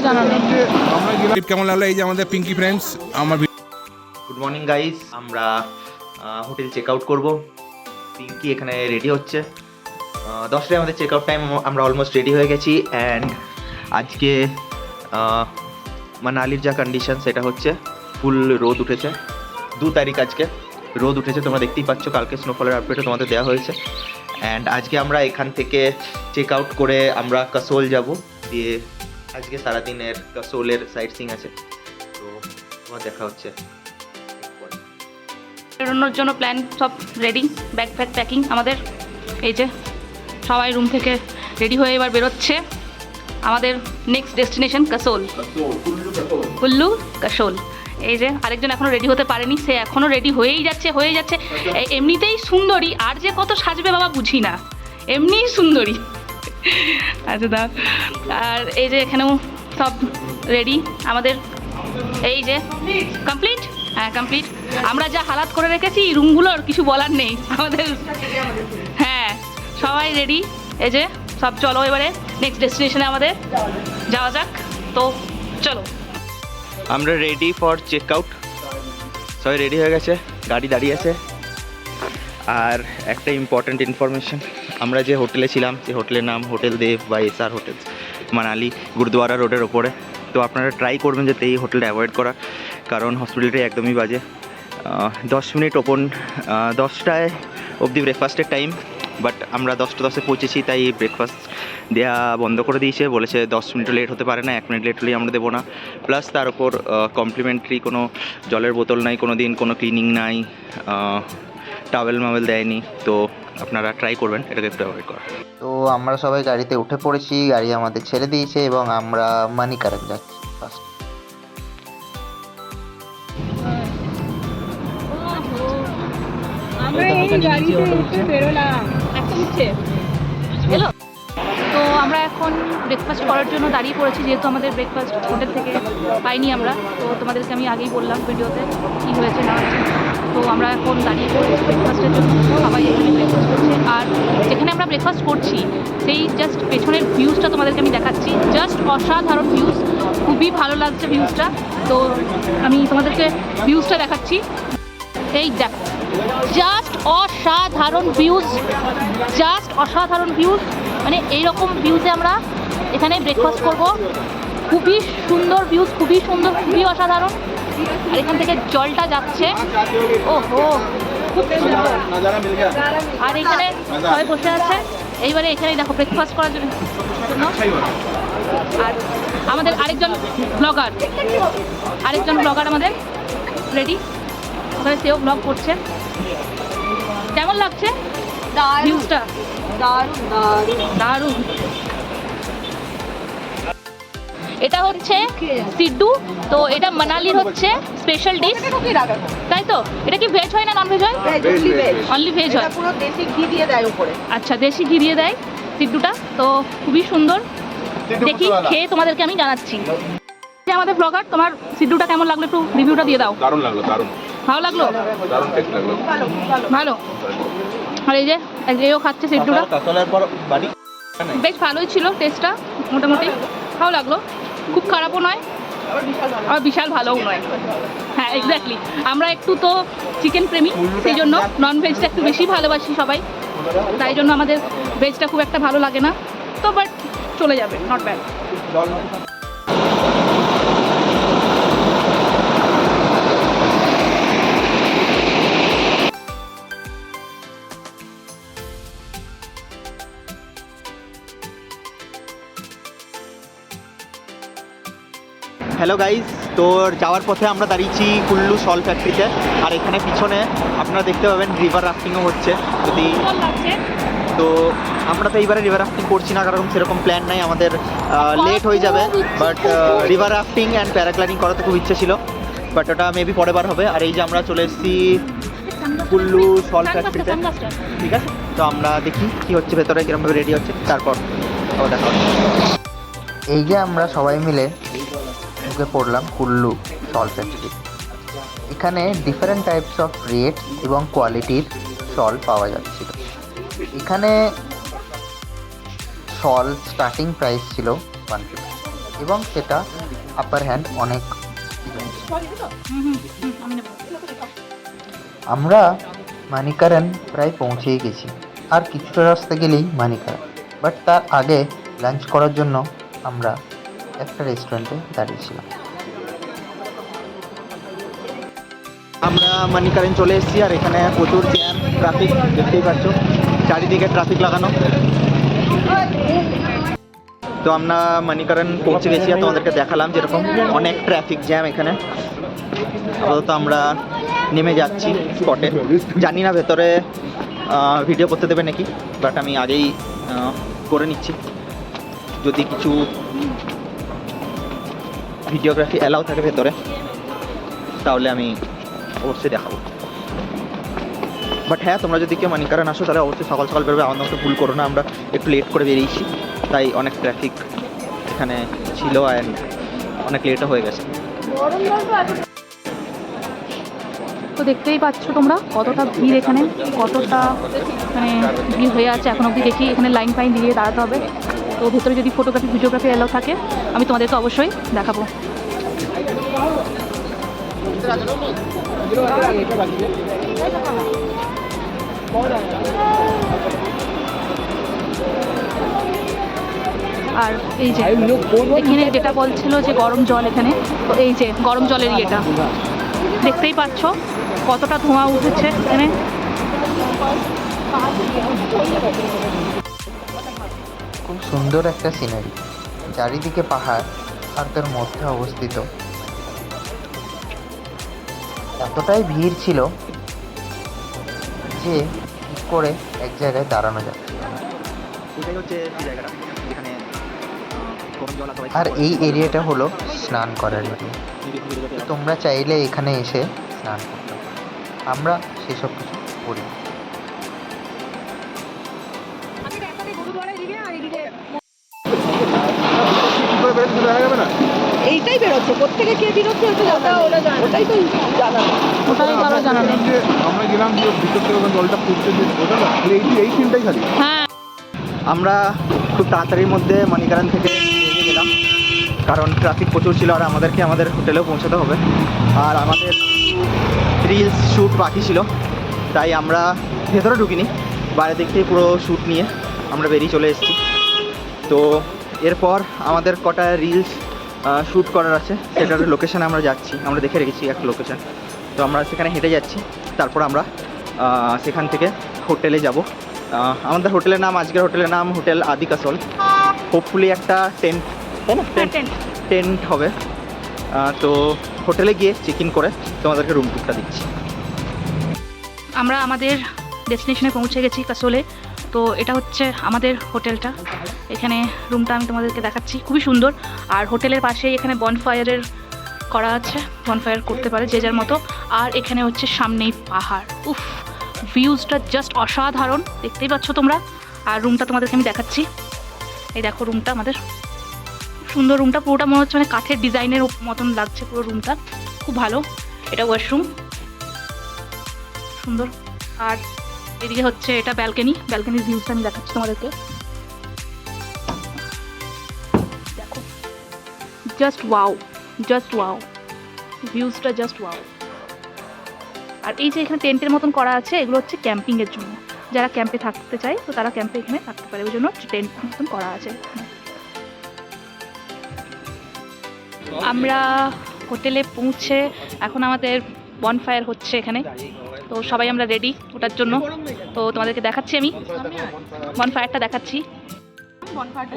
জানানো। কেমন লাগলো এই যে আমাদের পিঙ্কি ফ্রেন্ডস আমার। গুড মর্নিং গাইস, আমরা হোটেল চেক আউট করবো। পিঙ্কি এখানে রেডি হচ্ছে। 10টায় আমাদের চেক আউট টাইম, আমরা অলমোস্ট রেডি হয়ে গেছি। অ্যান্ড আজকে মানালির যা কন্ডিশন সেটা হচ্ছে ফুল রোদ উঠেছে। 2 তারিখ আজকে রোদ উঠেছে, তোমরা দেখতেই পাচ্ছ। কালকে স্নোফলের আপডেটও তোমাদের দেওয়া হয়েছে। অ্যান্ড আজকে আমরা এখান থেকে চেক আউট করে আমরা কাসোল যাব, দিয়ে আজকে সারাদিনের কাসোলের সাইট সিং আছে, তো তোমার দেখা হচ্ছে। বেরোনোর জন্য প্ল্যান সব রেডি, ব্যাগ ফ্যাগ প্যাকিং আমাদের। এই যে সবাই রুম থেকে রেডি হয়ে এবার বেরোচ্ছে আমাদের নেক্সট ডেস্টিনেশন কাসোল, কুল্লু কাসোল। এই যে আরেকজন এখনও রেডি হতে পারেনি, সে এখনও রেডি হয়েই যাচ্ছে। এমনিতেই সুন্দরী, আর যে কত সাজবে বাবা বুঝি না, এমনিই সুন্দরী। আচ্ছা দা, আর এই যে এখানেও সব রেডি আমাদের। এই যে কমপ্লিট, হ্যাঁ কমপ্লিট। আমরা যা হালাত করে রেখেছি রুমগুলোর কিছু বলার নেই আমাদের। হ্যাঁ সবাই রেডি। এই যে সব চলো এবারে নেক্সট ডেস্টিনেশনে আমাদের যাওয়া যাক। তো চলো, আমরা রেডি ফর চেক আউট। সবাই রেডি হয়ে গেছে, গাড়ি দাঁড়িয়ে আছে। আর একটা ইম্পর্ট্যান্ট ইনফরমেশন, আমরা যে হোটেলে ছিলাম সেই হোটেলের নাম হোটেল দেব বা এসআর হোটেলস, মানালি গুরুদুয়ারা রোডের ওপরে। তো আপনারা ট্রাই করবেন যাতে এই হোটেলটা অ্যাভয়েড করা, কারণ হসপিটালটা একদমই বাজে। 10 মিনিট ওপেন, 10টায় অবধি ব্রেকফাস্টের টাইম, বাট আমরা 10টা 10-এ পৌঁছেছি, তাই ব্রেকফাস্ট দেওয়া বন্ধ করে দিয়েছে। বলেছে 10 মিনিটও লেট হতে পারে না, 1 মিনিট লেট হলেই আমরা দেবো না। প্লাস তার ওপর কমপ্লিমেন্টারি কোনো জলের বোতল নাই, কোনো দিন কোনো ক্লিনিং নাই, টাওয়েল মাওয়েল দেয়নি। তো আপনারা ট্রাই করবেন এটাকে একটু অ্যাভয়েড করা। তো আমরা সবাই গাড়িতে উঠে পড়েছি, গাড়ি আমাদের ছেড়ে দিয়েছে এবং আমরা মানিকারান যাচ্ছি ফার্স্ট। তো আমরা এখন ব্রেকফাস্ট করার জন্য দাঁড়িয়ে পড়েছি, যেহেতু আমাদের ব্রেকফাস্ট হোটেল থেকে পাইনি আমরা। তো তোমাদেরকে আমি আগেই বললাম ভিডিওতে কী হয়েছে না হয়েছে। তো আমরা এখন দাঁড়িয়ে পড়েছি ব্রেকফাস্টের জন্য, সবাই এখানে ব্রেকফাস্ট করছে। আর যেখানে আমরা ব্রেকফাস্ট করছি সেই জাস্ট পেছনের ভিউজটা তোমাদেরকে আমি দেখাচ্ছি। জাস্ট অসাধারণ ভিউজ, খুবই ভালো লাগছে ভিউজটা। তো আমি তোমাদেরকে ভিউজটা দেখাচ্ছি। এই দেখো, জাস্ট অসাধারণ ভিউজ, জাস্ট অসাধারণ ভিউজ। মানে এইরকম ভিউজে আমরা এখানে ব্রেকফাস্ট করব। খুবই সুন্দর ভিউজ, খুবই সুন্দর, খুবই অসাধারণ। আর এখান থেকে জলটা যাচ্ছে, ওহো খুব সুন্দর। আর এখানে সবাই বসে আছে, এইবারে এখানেই দেখো ব্রেকফাস্ট করার জন্য। আর আমাদের আরেকজন ব্লগার আমাদের রেডি, ওখানে সেও ব্লগ করছে। কেমন লাগছে ভিউজটা? দারুণ। এটা হচ্ছে সিড্ডু, তো এটা মানালির হচ্ছে স্পেশাল ডিশ, তাই তো? এটা কি ভেজ হয় না নন ভেজ হয়? অনলি ভেজ হয়। পুরো দেশি ঘি দিয়ে দেয় উপরে। আচ্ছা, দেশি ঘি দিয়ে দেয় সিড্ডুটা, তো খুবই সুন্দর। দেখি খেয়ে তোমাদেরকে আমি জানাচ্ছি। আমাদের ব্লগার, তোমার সিড্ডুটা কেমন লাগলো একটু রিভিউটা দিয়ে দাও। দারুণ লাগলো, দারুণ ভালো লাগলো, দারুণ টেস্ট লাগলো, ভালো। আর এই যে এও খাচ্ছে সিড্ডুটা, বেশ ভালোই ছিল টেস্টটা, মোটামুটি ভালো লাগলো, খুব খারাপও নয় আর বিশাল ভালোও নয়। হ্যাঁ এক্স্যাক্টলি, আমরা একটু তো চিকেন প্রেমী, সেই জন্য নন ভেজটা একটু বেশি ভালোবাসি সবাই, তাই জন্য আমাদের ভেজটা খুব একটা ভালো লাগে না। তো বাট চলে যাবে, নট ব্যাড। হ্যালো গাইজ, তো যাওয়ার পথে আমরা দাঁড়িয়েছি কুল্লু সল ফ্যাক্টরিতে। আর এখানে পিছনে আপনারা দেখতে পাবেন রিভার রাফটিংও হচ্ছে। যদি তো আমরা তো এইবারে রিভার রাফটিং করছি না, কারণ সেরকম প্ল্যান নাই, আমাদের লেট হয়ে যাবে। But river rafting and paragliding করাতে খুব ইচ্ছে ছিল, বাট ওটা মেবি পরের বার হবে। আর এই যে আমরা চলে এসেছি কুল্লু সল ফ্যাক্টরিতে, ঠিক আছে? তো আমরা দেখি কি হচ্ছে ভেতরে, কিরমভাবে রেডি হচ্ছে, তারপর দেখা হচ্ছে। এই যে আমরা সবাই মিলে ঢুকে পড়লাম কুল্লু শল ফ্যাক্টরি। এখানে ডিফারেন্ট টাইপস অফ রেট এবং কোয়ালিটির শল পাওয়া যাচ্ছিল। এখানে শল স্টার্টিং প্রাইস ছিল 150, এবং সেটা আপার হ্যান্ড অনেক। আমি নেবো। আমরা মানিকারেন প্রায় পৌঁছেই গেছি, আর কিছুটা রাস্তা গেলেই মানিকারেন। বাট তার আগে লাঞ্চ করার জন্য আমরা একটা রেস্টুরেন্টে দাঁড়িয়েছিলাম। আমরা মানিকারেন চলে এসেছি, আর এখানে প্রচুর জ্যাম, ট্রাফিক দেখতেই পাচ্ছ, চারিদিকে ট্রাফিক লাগানো। তো আমরা মানিকারেন পৌঁছে গেছি, আর তোমাদেরকে দেখালাম যেরকম অনেক ট্রাফিক জ্যাম এখানে। আপাতত আমরা নেমে যাচ্ছি স্পটে। জানি না ভেতরে ভিডিও করতে দেবে নাকি, বাট আমি আগেই করে নিচ্ছি। যদি কিছু ভিডিওগ্রাফি অ্যালাউ থাকে ভেতরে তাহলে আমি অবশ্যই দেখাবো। বাট হ্যাঁ, তোমরা যদি কেউ মানিকারেন আসো তাহলে অবশ্যই সকাল সকাল বেরোবে, আমাদের মতো ভুল করো না। আমরা একটু লেট করে বেরিয়েছি, তাই অনেক ট্রাফিক এখানে ছিল, অ্যান্ড অনেক লেটও হয়ে গেছে। তো দেখতেই পাচ্ছ তোমরা কতটা ভিড় এখানে, কতটা মানে ভিড় হয়ে আছে এখন অবধি। দেখি এখানে লাইন ফাইন দিয়ে দাঁড়াতে হবে। তো ভেতরে যদি ফটোগ্রাফি ভিডিওগ্রাফি এলাও থাকে আমি তোমাদেরকে অবশ্যই দেখাবো। আর এই যে এখানে যেটা বলছিল যে গরম জল এখানে, তো এই যে গরম জলের ইয়েটা দেখতেই পাচ্ছ কতটা ধোঁয়া উঠেছে এখানে। খুব সুন্দর একটা সিনারি, চারিদিকে পাহাড় আর তার মধ্যে অবস্থিত। এতটাই ভিড় ছিল যে ঠিক করে এক জায়গায় দাঁড়ানো যায়। এটাই হচ্ছে জায়গাটা যেখানে গরম জল আর এই এরিয়াটা হলো স্নান করার এরিয়া। তোমরা চাইলে এখানে এসে স্নান করতে পারো, আমরা সেসব কিছু করি না। এইটাই বেরোচ্ছে, কোথেকে কে বেরোচ্ছে ওটাই তো জানা নেই। ওটাই কারো জানা নেই। আমরা গেলাম যে ভিতর থেকে ওখানে জলটা ফুটছে, যে ওটা না খালি এই সিনটাই খালি। হ্যাঁ, আমরা খুব তাড়াতাড়ির মধ্যে মানিকারেন থেকে বেরিয়ে গেলাম, কারণ ট্রাফিক প্রচুর ছিল, আর আমাদেরকে আমাদের হোটেলেও পৌঁছাতে হবে, আর আমাদের রিলস শ্যুট বাকি ছিল। তাই আমরা ভেতরে ঢুকিনি, বাইরে দিক থেকে পুরো শ্যুট নিয়ে আমরা বেরিয়ে চলে এসেছি। তো এরপর আমাদের কটা রিলস শ্যুট করার আছে, সেটার লোকেশানে আমরা যাচ্ছি। আমরা দেখে রেখেছি একটা লোকেশান, তো আমরা সেখানে হেঁটে যাচ্ছি। তারপর আমরা সেখান থেকে হোটেলে যাব। আমাদের হোটেলের নাম, আজকের হোটেলের নাম হোটেল আদি কাসল। হোপফুলি একটা টেন্ট, তাই না, টেন্ট হবে। তো হোটেলে গিয়ে চেক ইন করে তোমাদেরকে রুম টুরটা দিচ্ছি। আমরা আমাদের ডেস্টিনেশনে পৌঁছে গেছি কাসলে। তো এটা হচ্ছে আমাদের হোটেলটা। এখানে রুমটা আমি তোমাদেরকে দেখাচ্ছি, খুবই সুন্দর। আর হোটেলের পাশেই এখানে বনফায়ারের করা আছে, বনফায়ার করতে পারে যে যার মতো। আর এখানে হচ্ছে সামনেই পাহাড়, উফ, ভিউজটা জাস্ট অসাধারণ, দেখতেই পাচ্ছ তোমরা। আর রুমটা তোমাদেরকে আমি দেখাচ্ছি, এই দেখো রুমটা আমাদের, খুব সুন্দর রুমটা। পুরোটা মনে হচ্ছে মানে কাঠের ডিজাইনের মতন লাগছে পুরো রুমটা, খুব ভালো। এটা ওয়াশরুম, সুন্দর। আর এদিকে হচ্ছে এটা ব্যালকনির ভিউজটা আমি দেখাচ্ছি তোমাদেরকে, দেখো, জাস্ট ওয়াও, ভিউজটা জাস্ট ওয়াও। আর এই যে এখানে টেন্টের মতন করা আছে, এগুলো হচ্ছে ক্যাম্পিংয়ের জন্য। যারা ক্যাম্পে থাকতে চায় তো তারা ক্যাম্পে এখানে থাকতে পারে, ওই জন্য টেন্ট মতন করা আছে। আমরা হোটেলে পৌঁছে এখন আমাদের বনফায়ার হচ্ছে এখানে। তো সবাই আমরা রেডি ওটার জন্য। তো তোমাদেরকে দেখাচ্ছি, আমি বনফায়ারটা দেখাচ্ছি।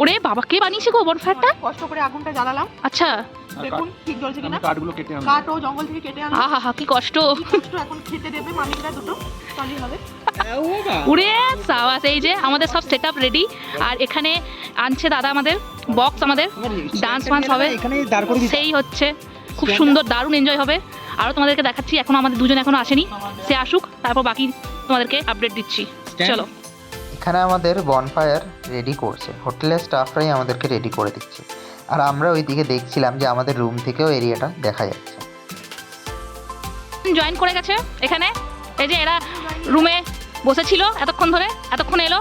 ওরে বাবা, কে বানিয়েছে গো বনফায়ারটা? কষ্ট করে আগুনটা জ্বালালাম, আচ্ছা, দেখুন ঠিক জ্বলছে কিনা। কাঠগুলো কেটে আনলাম। কাঠ ও জঙ্গল থেকে কেটে আনলাম। আহা কি কষ্ট। কষ্ট, এখন খেতে দেবে মামিকরা, দুটো চলি হবে। উড়ে সাবাস, এই যে আমাদের সব সেট আপ রেডি। আর এখানে আনছে দাদা আমাদের বক্স, আমাদের ডান্স ফান্স হবে, সেই হচ্ছে খুব সুন্দর, দারুণ এনজয় হবে। আরও তোমাদেরকে দেখাচ্ছি, এখন আমাদের দুজন এখনো আসেনি, সে আসুক, তারপর বাকি তোমাদেরকে আপডেট দিচ্ছি। চলো, এখানে আমাদের বনফায়ার রেডি করছে, হোটেলের স্টাফরাই আমাদেরকে রেডি করে দিচ্ছে। আর আমরা ওইদিকে দেখছিলাম যে আমাদের রুম থেকেও এরিয়াটা দেখা যাচ্ছে। জয়েন করে গেছে এখানে, এই যে এরা রুমে বসেছিল এতক্ষণ ধরে, এতক্ষণ এলো।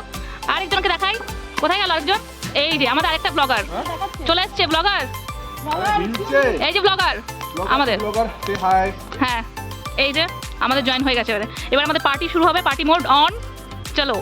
আরেকজনকে দেখাই, কোথায় গেল আরেকজন? এই যে আমাদের আরেকটা ব্লগার চলে এসছে, ব্লগার এই যে ব্লগার আমাদের সে হাই। হ্যাঁ এই যে আমাদের জয়েন হয়ে গেছে এবারে। এবার আমাদের পার্টি শুরু হবে, পার্টি মোড অন, চলো।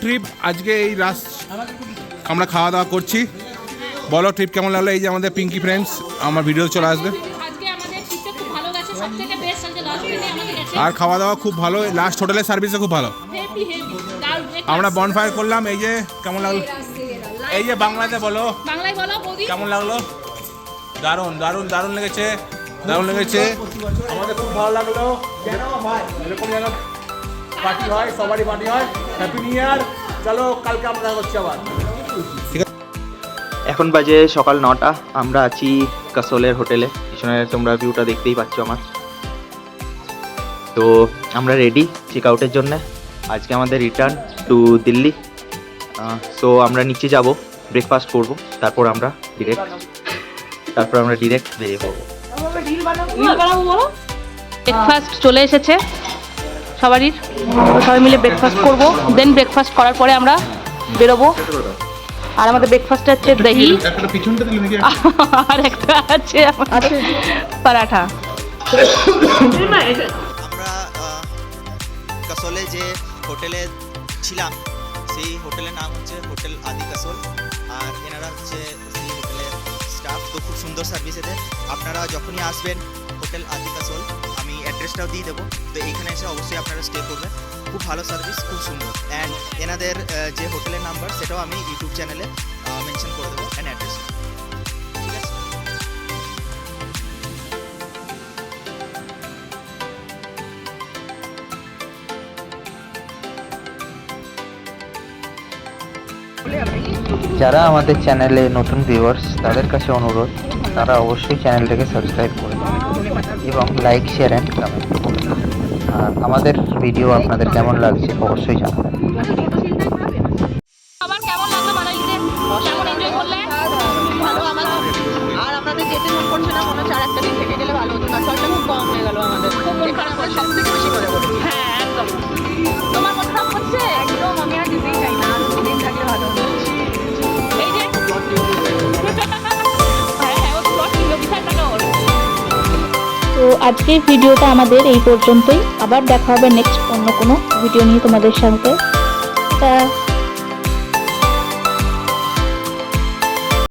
ট্রিপ আজকে এই লাস্ট আমরা খাওয়া দাওয়া করছি। বলো ট্রিপ কেমন লাগলো? এই যে আমাদের পিঙ্কি ফ্রেন্ডস আমার ভিডিও চলে আসবে। আজকে আমাদের ট্রিপটা খুব ভালো গেছে, সবথেকে বেস্ট আজকে লাস্ট দিনে আমাদের গেছে। আর খাওয়া দাওয়া খুব ভালো, লাস্ট হোটেলের সার্ভিসও খুব ভালো। হেভি হেভি দারুণ। আমরা বনফায়ার করলাম। এই যে কেমন লাগলো? এই যে বাংলাতে বলো, বাংলায় বলো বৌদি। কেমন লাগলো? দারুণ দারুণ দারুণ লেগেছে, দারুণ লেগেছে। আমাদের খুব ভালো লাগলো। এরকম যেন পার্টি হয়, সবারই পার্টি হয়। Happy new year. চলো কালকে আমরা দেখা করছি আবার। এখন বাজে সকাল 9টা। আমরা আছি কাসোলের হোটেলে। পিছনে তোমরা ভিউটা দেখতেই পাচ্ছ আমার। তো আমরা রেডি চেক আউটের জন্য। আজকে আমাদের রিটার্ন টু দিল্লি। সো আমরা নিচে যাব, ব্রেকফাস্ট করব, তারপর আমরা ডিরেক্ট বেরিয়ে পড়বো। ব্রেকফাস্ট চলে এসেছে সবারই, তো সবাই মিলে ব্রেকফাস্ট করব। দেন ব্রেকফাস্ট করার পরে আমরা বেরোবো। আর আমাদের ব্রেকফাস্টে হচ্ছে দহি একটা পিছনটা দিলে নাকি? আর একটা আছে পরাঠা। আমরা কাসোলে যে হোটেলে ছিলাম সেই হোটেলের নাম হচ্ছে হোটেল আদি কাসোল। আর এনারা হচ্ছে সেই হোটেলের স্টাফ। তো খুব সুন্দর সার্ভিস এদের। আপনারা যখনই আসবেন হোটেল আদি কাসোল, আমি অ্যাড্রেসটাও দিয়ে দেবো। তো এইখানে এসে অবশ্যই আপনারা স্টে করবেন। খুব ভালো সার্ভিস, খুব সুন্দর। অ্যান্ড এনাদের যে হোটেলের নাম্বার সেটাও আমি ইউটিউব চ্যানেলে মেনশন করে দেবো, অ্যান্ড অ্যাড্রেস। ঠিক আছে। যারা আমাদের চ্যানেলে নতুন ভিউয়ার্স তাদের কাছে অনুরোধ, তারা অবশ্যই চ্যানেলটাকে সাবস্ক্রাইব করে এবং লাইক শেয়ার অ্যান্ড কমেন্ট। আর আমাদের ভিডিও আপনাদের কেমন লাগছে অবশ্যই জানাবেন। আবার কেমন লাগলো মানালিতে? কেমন এনজয় করলে? ভালো আমাদের। আর আমাদের যেতে মন করছে না, মনে হচ্ছে আর একটা দিন থেকে গেলে ভালো হতো। কাজটা খুব কম হয়ে গেল আমাদের, খুব মন খারাপ করে সব থেকে বেশি মজা করেছি। হ্যাঁ একদম। তোমার মন খারাপ হচ্ছে? একদম আমি আর যেতেই চাই না, আর দিন থাকলে ভালো হতো। এই যে হ্যাঁ ও তো লট কিলো বিশাল টাকা ওর। তো আজকের ভিডিওটা আমাদের এই পর্যন্তই। আবার দেখা হবে নেক্সট অন্য কোনো ভিডিও নিয়ে তোমাদের সাথে। টা